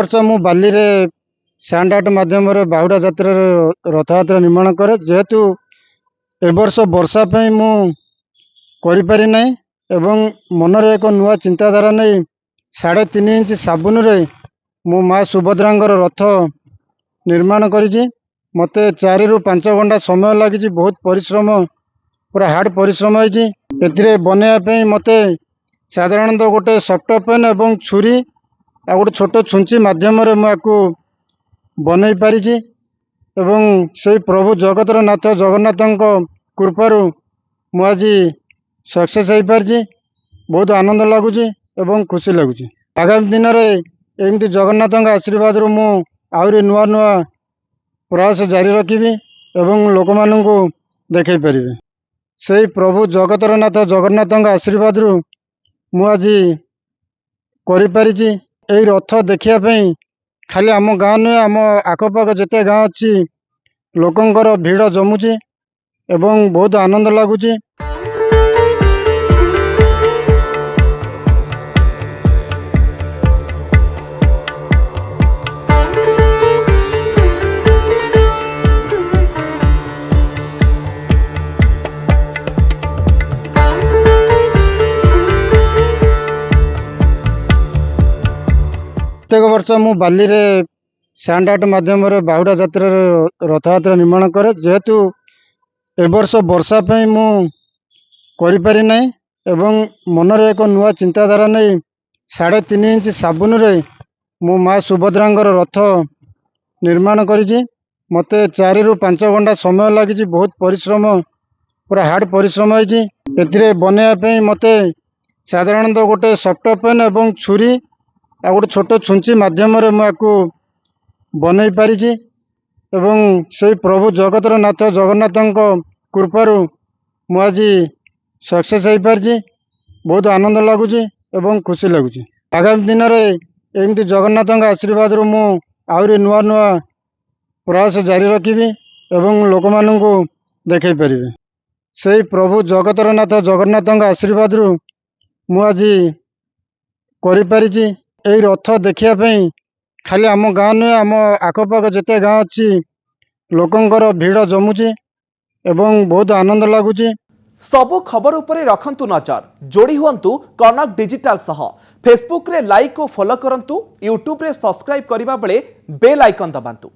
ବର୍ଷ ମୁଁ ବାଲିରେ ସ୍ୟାଣ୍ଡ ଆର୍ଟ ମାଧ୍ୟମରେ ବାହୁଡ଼ା ଯାତ୍ରାରେ ରଥଯାତ୍ରା ନିର୍ମାଣ କରେ। ଯେହେତୁ ଏ ବର୍ଷ ବର୍ଷା ପାଇଁ ମୁଁ କରିପାରି ନାହିଁ ଏବଂ ମନରେ ଏକ ନୂଆ ଚିନ୍ତାଧାରା ନେଇ 3.5 ଇଞ୍ଚ ସାବୁନରେ ମୁଁ ମା ସୁଭଦ୍ରାଙ୍କର ରଥ ନିର୍ମାଣ କରିଛି। ମୋତେ 4 ରୁ 5 ଘଣ୍ଟା ସମୟ ଲାଗିଛି। ବହୁତ ପରିଶ୍ରମ, ପୁରା ହାର୍ଡ ପରିଶ୍ରମ ହେଇଛି। ଏଥିରେ ବନେଇବା ପାଇଁ ମୋତେ ସାଧାରଣତଃ ଗୋଟେ ସଫ୍ଟ ପେନ୍ ଏବଂ ଛୁରୀ ଆଉ ଗୋଟେ ଛୋଟ ଛୁଞ୍ଚି ମାଧ୍ୟମରେ ମୁଁ ୟାକୁ ବନେଇ ପାରିଛି ଏବଂ ସେଇ ପ୍ରଭୁ ଜଗତର ନାଥ ଜଗନ୍ନାଥଙ୍କ କୃପାରୁ ମୁଁ ଆଜି ସକ୍ସେସ୍ ହେଇପାରିଛି। ବହୁତ ଆନନ୍ଦ ଲାଗୁଛି ଏବଂ ଖୁସି ଲାଗୁଛି। ଆଗାମୀ ଦିନରେ ଏମିତି ଜଗନ୍ନାଥଙ୍କ ଆଶୀର୍ବାଦରୁ ମୁଁ ଆହୁରି ନୂଆ ନୂଆ ପ୍ରୟାସ ଜାରି ରଖିବି ଏବଂ ଲୋକମାନଙ୍କୁ ଦେଖାଇ ପାରିବି। ସେଇ ପ୍ରଭୁ ଜଗତର ନାଥ ଜଗନ୍ନାଥଙ୍କ ଆଶୀର୍ବାଦରୁ ମୁଁ ଆଜି କରିପାରିଛି। ଏହି ରଥ ଦେଖିବା ପାଇଁ ଖାଲି ଆମ ଗାଁ ନୁହେଁ, ଆମ ଆଖପାଖ ଯେତେ ଗାଁ ଅଛି ଲୋକଙ୍କର ଭିଡ଼ ଜମୁଛି ଏବଂ ବହୁତ ଆନନ୍ଦ ଲାଗୁଛି। ପ୍ରତ୍ୟେକ ବର୍ଷ ମୁଁ ବାଲିରେ ସ୍ୟାଣ୍ଡ ଆର୍ଟ ମାଧ୍ୟମରେ ବାହୁଡ଼ା ଯାତ୍ରାରେ ରଥଯାତ୍ରା ନିର୍ମାଣ କରେ। ଯେହେତୁ ଏ ବର୍ଷ ବର୍ଷା ପାଇଁ ମୁଁ କରିପାରି ନାହିଁ ଏବଂ ମନରେ ଏକ ନୂଆ ଚିନ୍ତାଧାରା ନେଇ 3.5 ଇଞ୍ଚ ସାବୁନରେ ମୁଁ ମା ସୁଭଦ୍ରାଙ୍କର ରଥ ନିର୍ମାଣ କରିଛି। ମୋତେ 4 ରୁ 5 ଘଣ୍ଟା ସମୟ ଲାଗିଛି। ବହୁତ ପରିଶ୍ରମ, ପୁରା ହାର୍ଡ ପରିଶ୍ରମ ହେଇଛି। ଏଥିରେ ବନେଇବା ପାଇଁ ମୋତେ ସାଧାରଣତଃ ଗୋଟେ ସଫ୍ଟ ପେନ୍ ଏବଂ ଛୁରୀ ଆଉ ଗୋଟେ ଛୋଟ ଛୁଞ୍ଚି ମାଧ୍ୟମରେ ମୁଁ ୟାକୁ ବନେଇ ପାରିଛି ଏବଂ ସେଇ ପ୍ରଭୁ ଜଗତର ନାଥ ଜଗନ୍ନାଥଙ୍କ କୃପାରୁ ମୁଁ ଆଜି ସକ୍ସେସ୍ ହେଇପାରିଛି। ବହୁତ ଆନନ୍ଦ ଲାଗୁଛି ଏବଂ ଖୁସି ଲାଗୁଛି। ଆଗାମୀ ଦିନରେ ଏମିତି ଜଗନ୍ନାଥଙ୍କ ଆଶୀର୍ବାଦରୁ ମୁଁ ଆହୁରି ନୂଆ ନୂଆ ପ୍ରୟାସ ଜାରି ରଖିବି ଏବଂ ଲୋକମାନଙ୍କୁ ଦେଖାଇ ପାରିବି। ସେଇ ପ୍ରଭୁ ଜଗତର ନାଥ ଜଗନ୍ନାଥଙ୍କ ଆଶୀର୍ବାଦରୁ ମୁଁ ଆଜି କରିପାରିଛି। ଏହି ରଥ ଦେଖିବା ପାଇଁ ଖାଲି ଆମ ଗାଁ ନୁହେଁ, ଆମ ଆଖପାଖ ଯେତେ ଗାଁ ଅଛି ଲୋକଙ୍କର ଭିଡ଼ ଜମୁଛି ଏବଂ ବହୁତ ଆନନ୍ଦ ଲାଗୁଛି। ସବୁ ଖबर ଉପରେ ରଖନ୍ତୁ ନଜର। ଯୋଡ଼ି ହୁଅନ୍ତୁ କନକ ଡିଜିଟାଲ ସହ। ଫେସବୁक ରେ ଲାଇକ୍ ଓ ଫଲୋ କରନ୍ତୁ। यूट्यूब रे सब्सक्राइब करने बेल आइकन दबाନ୍ତୁ।